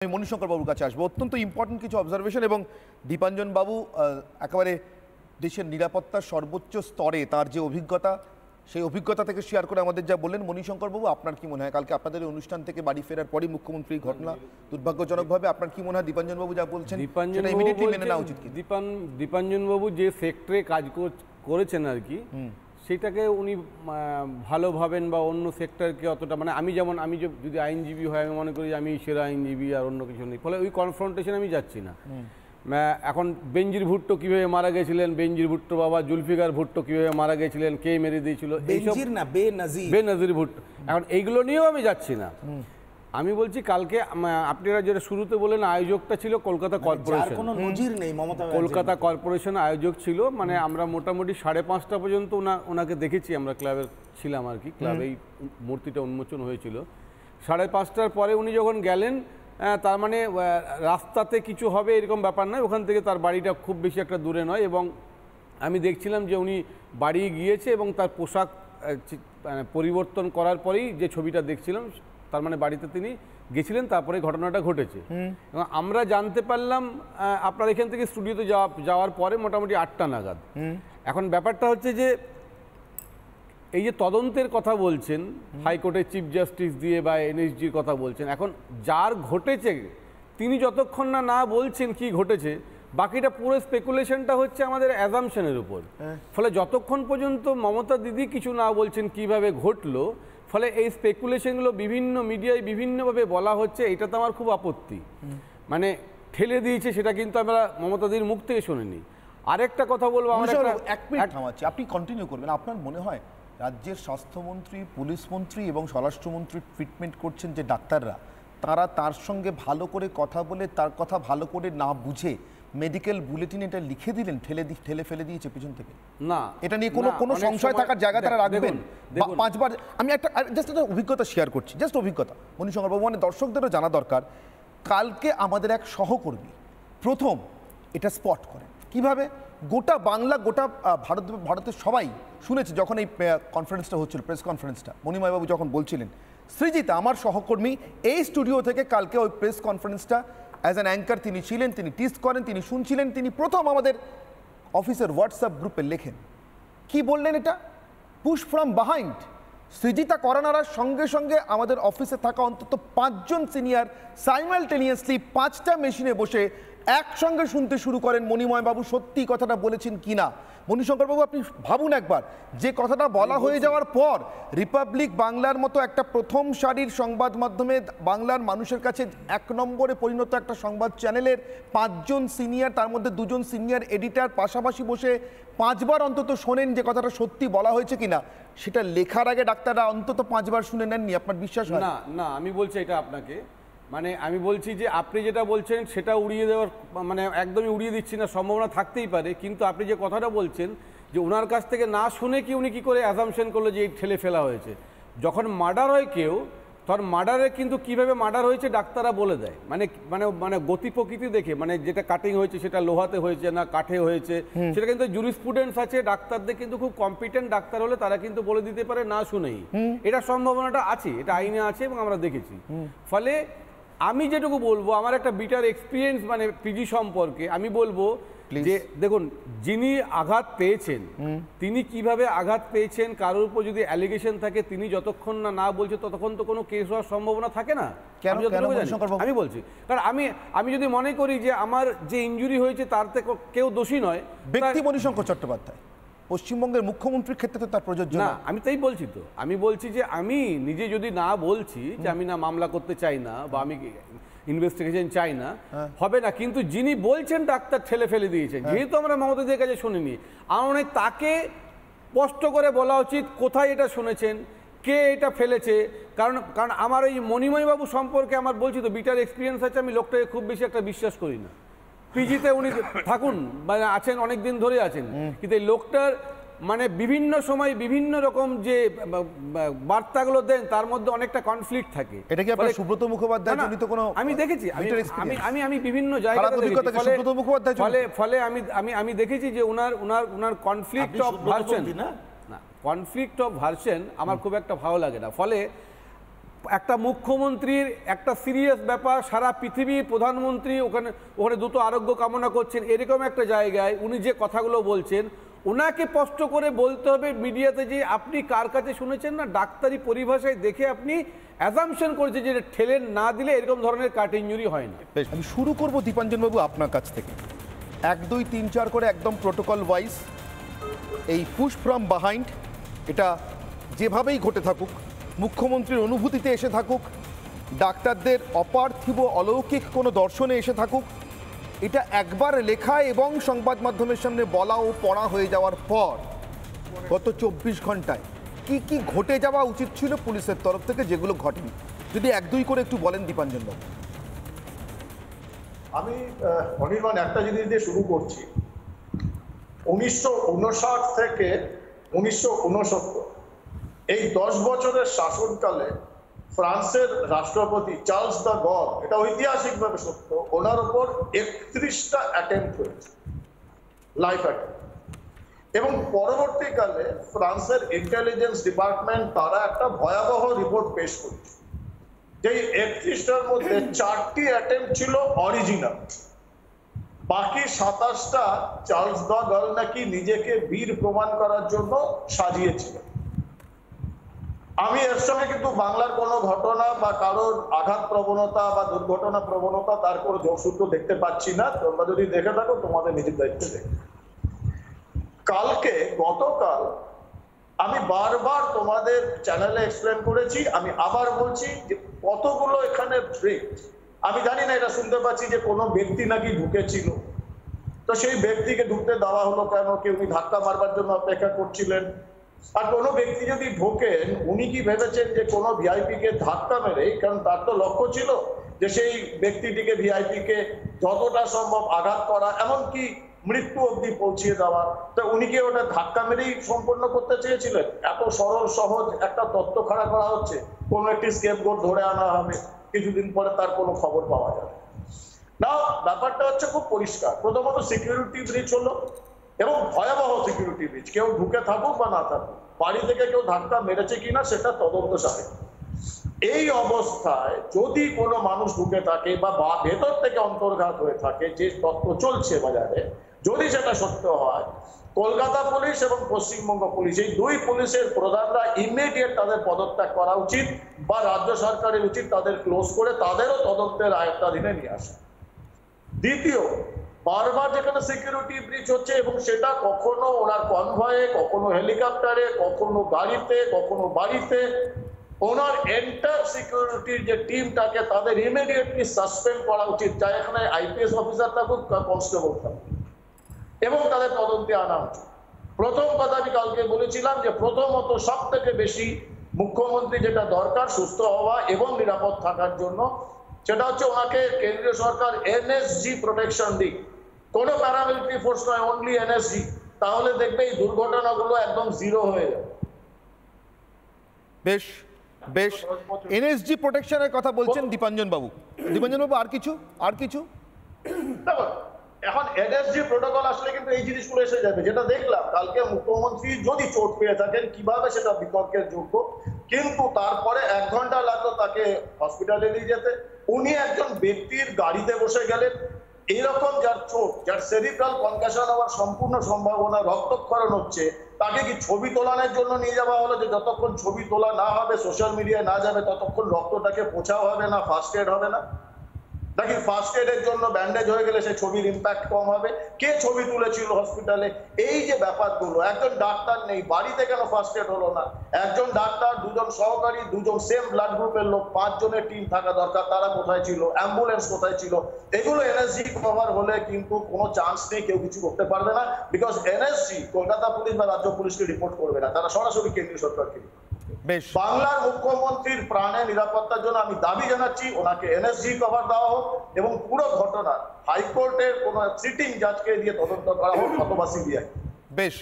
আমি মণিশঙ্কর বাবুর কাছে আসবো। অত্যন্ত ইম্পর্টেন্ট কিছু অবজারভেশন এবং দীপাঞ্জন বাবু একেবারে দেশের নিরাপত্তার সর্বোচ্চ স্তরে তার যে অভিজ্ঞতা সেই অভিজ্ঞতা থেকে শেয়ার করে আমাদের যা বললেন। মণিশঙ্কর বাবু, আপনার কি মনে হয় কালকে আপনাদের অনুষ্ঠান থেকে বাড়ি ফেরার পরই মুখ্যমন্ত্রীর ঘটনা দুর্ভাগ্যজনকভাবে, আপনার কি মনে হয় দীপাঞ্জন বাবু যা বলছেন সেটা ইমিডিয়েটলি মেনে নেওয়া উচিত? দীপাঞ্জন বাবু যে সেক্টরে কাজ করেছেন আর কি, সেটাকে উনি ভালো ভাবেন বা অন্য সেক্টরকে অতটা, মানে আমি যেমন আমি যদি আইনজীবী হয় আমি মনে করি আমি সেরা আইনজীবী আর অন্য কিছু নেই, ফলে ওই কনফ্রন্টেশন আমি যাচ্ছি না। এখন বেনজির ভুট্টো কীভাবে মারা গেছিলেন, বেনজির ভুট্টো বাবা জুলফিকার ভুট্টো কীভাবে মারা গেছিলেন, কে মেরে দিয়েছিল, বেনজির ভুট্টো, এখন এইগুলো নিয়েও আমি যাচ্ছি না। আমি বলছি কালকে আপনারা যেটা শুরুতে বললেন আয়োজকটা ছিল কলকাতা কর্পোরেশন, কলকাতা কর্পোরেশন আয়োজক ছিল। মানে আমরা মোটামুটি 5:30 পর্যন্ত ওনাকে দেখেছি, আমরা ক্লাবের ছিলাম আর কি, ক্লাবেই মূর্তিটা উন্মোচন হয়েছিল। 5:30টার পরে উনি যখন গেলেন, তার মানে রাস্তাতে কিছু হবে এরকম ব্যাপার নয়, ওখান থেকে তার বাড়িটা খুব বেশি একটা দূরে নয়। এবং আমি দেখছিলাম যে উনি বাড়ি গিয়েছে এবং তার পোশাক পরিবর্তন করার পরেই যে ছবিটা দেখছিলাম, তার মানে বাড়িতে তিনি গেছিলেন, তারপরে ঘটনাটা ঘটেছে। এবং আমরা জানতে পারলাম আপনার এখান থেকে স্টুডিওতে যাওয়ার পরে মোটামুটি 8টা নাগাদ। এখন ব্যাপারটা হচ্ছে যে এই যে তদন্তের কথা বলছেন হাইকোর্টের চিফ জাস্টিস দিয়ে বা এনএসজির কথা বলছেন, এখন যার ঘটেছে তিনি যতক্ষণ না বলছেন কি ঘটেছে, বাকিটা পুরো স্পেকুলেশনটা হচ্ছে আমাদের অ্যাজাম্পশনের উপর। ফলে যতক্ষণ পর্যন্ত মমতা দিদি কিছু না বলছেন কিভাবে ঘটলো, ফলে এই স্পেকুলেশনগুলো বিভিন্ন মিডিয়ায় বিভিন্নভাবে বলা হচ্ছে, এটা তো আমার খুব আপত্তি। মানে ঠেলে দিয়েছে সেটা কিন্তু আমরা মমতা দিদির মুখ থেকে শুনিনি। আরেকটা কথা বলবো, আপনি কন্টিনিউ করবেন। আপনার মনে হয় রাজ্যের স্বাস্থ্যমন্ত্রী, পুলিশ মন্ত্রী এবং স্বরাষ্ট্রমন্ত্রী ট্রিটমেন্ট করছেন যে ডাক্তাররা, তারা তার সঙ্গে ভালো করে কথা বলে তার কথা ভালো করে না বুঝে মেডিকেল বুলেটিন এটা লিখে দিলেন, ঠেলে ফেলে দিয়েছে পিছন থেকে? না, এটা নিয়ে কোনো সংশয় থাকার জায়গা তারা রাখবেন? 5বার আমি একটা অভিজ্ঞতা শেয়ার করছি, জাস্ট অভিজ্ঞতা মণিশঙ্কর বাবু, মানে দর্শকদেরও জানা দরকার। কালকে আমাদের এক সহকর্মী প্রথম এটা স্পট করেন কিভাবে, গোটা বাংলা গোটা ভারতের সবাই শুনেছে যখন এই কনফারেন্সটা হচ্ছিল, প্রেস কনফারেন্সটা মণিময়বাবু যখন বলছিলেন, সৃজিতা আমার সহকর্মী এই স্টুডিও থেকে কালকে ওই প্রেস কনফারেন্সটা অ্যাজ অ্যান অ্যাঙ্কার তিনি ছিলেন, তিনি টিস্ট করেন, তিনি শুনছিলেন, তিনি প্রথম আমাদের অফিসের হোয়াটসঅ্যাপ গ্রুপে লেখেন কি বললেন, এটা পুশ ফ্রম বাহাইন্ড। সৃজিতা করানার সঙ্গে সঙ্গে আমাদের অফিসে থাকা অন্তত 5 জন সিনিয়র সাইমালটেনিয়াসলি 5টা মেশিনে বসে একসঙ্গে শুনতে শুরু করেন মণিময়বাবু সত্যি কথাটা বলেছেন কিনা। মণিশঙ্করবাবু, আপনি ভাবুন একবার, যে কথাটা বলা হয়ে যাওয়ার পর রিপাবলিক বাংলার মতো একটা প্রথম সারির সংবাদ মাধ্যমে বাংলার মানুষের কাছে 1 নম্বরে পরিণত একটা সংবাদ চ্যানেলের 5 জন সিনিয়র, তার মধ্যে 2 জন সিনিয়র এডিটর পাশাপাশি বসে 5বার অন্তত শোনেন যে কথাটা সত্যি বলা হয়েছে কিনা। সেটা লেখার আগে ডাক্তাররা অন্তত 5বার শুনে নেননি, আপনার বিশ্বাস হয়? না না, আমি বলছি এটা আপনাকে, মানে আমি বলছি যে আপনি যেটা বলছেন সেটা উড়িয়ে দেওয়ার, মানে একদমই উড়িয়ে দিচ্ছি না, সম্ভাবনা থাকতেই পারে, কিন্তু আপনি যে কথাটা বলছেন যে ওনার কাছ থেকে না শুনে কি উনি কি করে অ্যাজাম্পশন করলো যে ঠেলে ফেলা হয়েছে। যখন মার্ডার হয় কেউ, তখন মার্ডারে কিন্তু কিভাবে মার্ডার হয়েছে ডাক্তাররা বলে দেয়, মানে মানে মানে গতি প্রকৃতি দেখে, মানে যেটা কাটিং হয়েছে সেটা লোহাতে হয়েছে না কাঠে হয়েছে, সেটা কিন্তু জুরিসপ্রুডেন্স আছে। ডাক্তারদের কিন্তু খুব কম্পিটেন্ট ডাক্তার হলে তারা কিন্তু বলে দিতে পারে না শুনেই, এটা সম্ভাবনাটা আছে, এটা আইনে আছে এবং আমরা দেখেছি। ফলে আমি যেটুকু বলবো, আমার একটা বিটার এক্সপিরিয়েন্স মানে পিজি সম্পর্কে, আমি বলবো যে দেখুন, যিনি আঘাত পেয়েছেন তিনি কিভাবে আঘাত পেয়েছেন, কারোর উপর যদি অ্যালিগেশন থাকে, তিনি যতক্ষণ না বলছে ততক্ষণ তো কোনো কেস হওয়ার সম্ভাবনা থাকে না। আমি বলছি কারণ আমি যদি মনে করি যে আমার যে ইনজুরি হয়েছে তারতে কেউ দোষী নয়, ব্যক্তি মণিশঙ্কর চট্টোপাধ্যায় পশ্চিমবঙ্গের মুখ্যমন্ত্রীর ক্ষেত্রে তো তার প্রযোজ্য না। আমি তাই বলছি, তো আমি বলছি যে আমি নিজে যদি না বলছি যে আমি না মামলা করতে চাই না বা আমি ইনভেস্টিগেশন চাই না, হবে না। কিন্তু যিনি বলছেন ডাক্তার ঠেলে ফেলে দিয়েছেন, যেহেতু আমরা মমতাদের কাছে শুনিনি, আমার তাকে স্পষ্ট করে বলা উচিত কোথায় এটা শুনেছেন, কে এটা ফেলেছে। কারণ আমার এই মণিময়বাবু সম্পর্কে আমার বলছি তো বিটার এক্সপিরিয়েন্স আছে, আমি লোকটাকে খুব বেশি একটা বিশ্বাস করি না। পিজিতে উনি থাকুন মানে আছেন, অনেক দিন ধরে আছেন, কিন্তু এই লোকটার মানে বিভিন্ন সময় বিভিন্ন রকম যে বার্তাগুলো দেন তার মধ্যে অনেকটা কনফ্লিক্ট থাকে। এটা কি আপনার সুব্রত মুখোপাধ্যায় জনিত কোনো? আমি দেখেছি, আমি বিভিন্ন জায়গায় ফলে আমি দেখেছি যে উনার কনফ্লিক্ট অফ ভার্সন, না কনফ্লিক্ট অফ ভার্সন আমার খুব একটা ভালো লাগে না। ফলে একটা মুখ্যমন্ত্রীর একটা সিরিয়াস ব্যাপার, সারা পৃথিবীর প্রধানমন্ত্রী ওখানে ওখানে দ্রুত আরোগ্য কামনা করছেন, এরকম একটা জায়গায় উনি যে কথাগুলো বলছেন, ওনাকে স্পষ্ট করে বলতে হবে মিডিয়াতে যে আপনি কার কাছে শুনেছেন না, ডাক্তারি পরিভাষায় দেখে আপনি অ্যাজাম্পশন করেছেন যে ঠেলে না দিলে এরকম ধরনের কাট ইঞ্জুরি হয় না। বেশ, আমি শুরু করব দীপাঞ্জনবাবু আপনার কাছ থেকে। 1 2 3 4 করে একদম প্রোটোকল ওয়াইজ এই পুশ ফ্রম বিহাইন্ড এটা যেভাবেই ঘটে থাকুক, মুখ্যমন্ত্রীর অনুভূতিতে এসে থাকুক, ডাক্তারদের অপার্থিব অলৌকিক কোনো দর্শনে এসে থাকুক, এটা একবার লেখা এবং সংবাদ মাধ্যমের সামনে বলা ও পড়া হয়ে যাওয়ার পর গত 24 ঘন্টায় কি কি ঘটে যাওয়া উচিত ছিল পুলিশের তরফ থেকে যেগুলো ঘটেনি, যদি 1 2 করে একটু বলেন দীপাঞ্জনবাবু। আমি অনির্বাণ একটা জিনিস দিয়ে শুরু করছি। 1959 থেকে 1969 এই 10 বছরের শাসনকালে ফ্রান্সের রাষ্ট্রপতি চার্লস দ্য গল, এটা ঐতিহাসিকভাবে সত্য, ওনার উপর 31টা অ্যাটেম্প্ট হয়েছে, লাইফ অ্যাটেম্প্ট। এবং পরবর্তীকালে ফ্রান্সের ইন্টেলিজেন্স ডিপার্টমেন্ট তারা একটা ভয়াবহ রিপোর্ট পেশ করেছে, যে 31টার মধ্যে 4টি অ্যাটেম্প্ট ছিল অরিজিনাল, বাকি 27টা চার্লস দ্য গল নাকি নিজেকে বীর প্রমাণ করার জন্য সাজিয়েছিলেন। আমি এর সঙ্গে কিন্তু বাংলার কোনো ঘটনা বা কারোর আঘাত প্রবণতা বা দুর্ঘটনা প্রবণতা তার কোনো যোগসূত্র দেখতে পাচ্ছি না। তোমরা যদি দেখে থাকো তোমাদের নিজের দায়িত্বে দেখো। গতকাল আমি বারবার তোমাদের চ্যানেলে এক্সপ্লেন করেছি, আমি আবার বলছি যে কতগুলো এখানে ব্রেক। আমি জানি না এটা শুনতে পাচ্ছি যে কোনো ব্যক্তি নাকি ঢুকেছিল, তো সেই ব্যক্তিকে ঢুকতে দেওয়া হলো কেন? কি উনি ধাক্কা মারবার জন্য অপেক্ষা করছিলেন? আর কোনো ব্যক্তি যদি ঢোকেন, উনি কি ভেবেছেন যে কোনো ভিআইপি কে ধাক্কা মেরে, কারণ তার তো লক্ষ্য ছিল যে সেই ব্যক্তিটিকে ভিআইপি কে যতটা সম্ভব আঘাত করা, এমনকি মৃত্যু অবধি পৌঁছিয়ে দেওয়া, তো উনি কি ওটা ধাক্কা মেরেই সম্পন্ন করতে চেয়েছিলেন? এত সরল সহজ একটা তত্ত্ব খাড়া করা হচ্ছে, কোনো একটি স্কেপগোট ধরে আনা হবে, কিছুদিন পরে তার কোনো খবর পাওয়া যাবে না। ব্যাপারটা হচ্ছে খুব পরিষ্কার। প্রথমত সিকিউরিটি ব্রিচ হলো, এবং ভয়াবহ সিকিউরিটি ব্রিচ। কেউ ঢুকে থাকুক বা না থাকুক, বাড়ি থেকে কেউ ধাক্কা মেরেছে কিনা সেটা তদন্ত সাপেক্ষ। এই অবস্থায় যদি কোনো মানুষ ঢুকে থাকে বা ভেতর থেকে অন্তর্ঘাত হয়ে থাকে, যে তত্ত্ব চলছে বাজারে, যদি সেটা সত্য হয়, কলকাতা পুলিশ এবং পশ্চিমবঙ্গ পুলিশ, এই দুই পুলিশের প্রধানরা ইমিডিয়েট তাদের পদত্যাগ করা উচিত, বা রাজ্য সরকারের উচিত তাদের ক্লোজ করে তাদেরও তদন্তের আয়ত্তাধীনে নিয়ে আসা। দ্বিতীয়, বারবার যেখানে সিকিউরিটি ব্রিচ হচ্ছে, এবং সেটা কখনো ওনার কনভয়ে, কখনো হেলিকপ্টারে, কখনো গাড়িতে, কখনো বাড়িতে, ওনার এন্টার সিকিউরিটির যে টিমটাকে তাদের ইমিডিয়েটলি সাসপেন্ড করা উচিত, যা এখানে আইপিএস অফিসার থাকুক, কনস্টেবল থাকুক, এবং তাদের তদন্তে আনা উচিত। প্রথম কথা আমি কালকে বলেছিলাম যে প্রথমত সব থেকে বেশি মুখ্যমন্ত্রী যেটা দরকার সুস্থ হওয়া এবং নিরাপদ থাকার জন্য, সেটা হচ্ছে ওনাকে কেন্দ্রীয় সরকার এনএসজি প্রোটেকশন দিক, কোনো প্যারামিলিটারি ফোর্স নয়, অনলি এনএসজি। তাহলে দেখবে এই দুর্ঘটনাগুলো একদম জিরো হয়ে যাবে। বেশ বেশ, এনএসজি প্রোটেকশনের কথা বলছেন দীপাঞ্জনবাবু। দীপাঞ্জনবাবু আর কিছু দেখো, এখন এনএসজি প্রোটোকল আসলে কিন্তু এই জিনিসগুলো এসে যাবে, যেটা দেখলাম কালকে মুখ্যমন্ত্রী যদি চোট পেয়ে থাকেন, কিভাবে সেটা বিতর্কের যোগ্য, কিন্তু তারপরে 1 ঘন্টা লাগলো তাকে হসপিটালে নিয়ে যেতে। উনি একজন ব্যক্তির গাড়িতে বসে গেলেন, এইরকম যার চোট, যার সেরিব্রাল কনকাশন হওয়ার সম্পূর্ণ সম্ভাবনা, রক্তক্ষরণ হচ্ছে, তাকে কি ছবি তোলানোর জন্য নিয়ে যাওয়া হলো, যে যতক্ষণ ছবি তোলা না হবে, সোশ্যাল মিডিয়ায় না যাবে, ততক্ষণ রক্তটাকে পোছাও হবে না, ফার্স্ট এড হবে না? নাকি ফার্স্ট এডের জন্য ব্যান্ডেজ হয়ে গেলে সেই ছবির ইম্প্যাক্ট কম হবে? কে ছবি তুলেছিল হসপিটালে? এই যে ব্যাপারগুলো, একজন ডাক্তার নেই, বাড়িতে কেন ফার্স্ট এড হলো না? একজন ডাক্তার, 2 জন সহকারী, 2 জন সেম ব্লাড গ্রুপের লোক, 5 জনের টিম থাকা দরকার, তারা কোথায় ছিল? অ্যাম্বুলেন্স কোথায় ছিল? এগুলো এনএসজি কভার হলে কিন্তু কোনো চান্স নেই, কেউ কিছু করতে পারবে না, বিকজ এনএসজি কলকাতা পুলিশ বা রাজ্য পুলিশকে রিপোর্ট করবে না, তারা সরাসরি কেন্দ্রীয় সরকারকে। বাংলার মুখ্যমন্ত্রীর প্রাণের নিরাপত্তার জন্য আমি দাবি জানাচ্ছি ওনাকে এনএসজি কভার দেওয়া হোক, এবং পুরো ঘটনা হাইকোর্টের কোন সিটিং জাজকে দিয়ে তদন্ত করা হোক, অথবা সিবিআই। বেশ।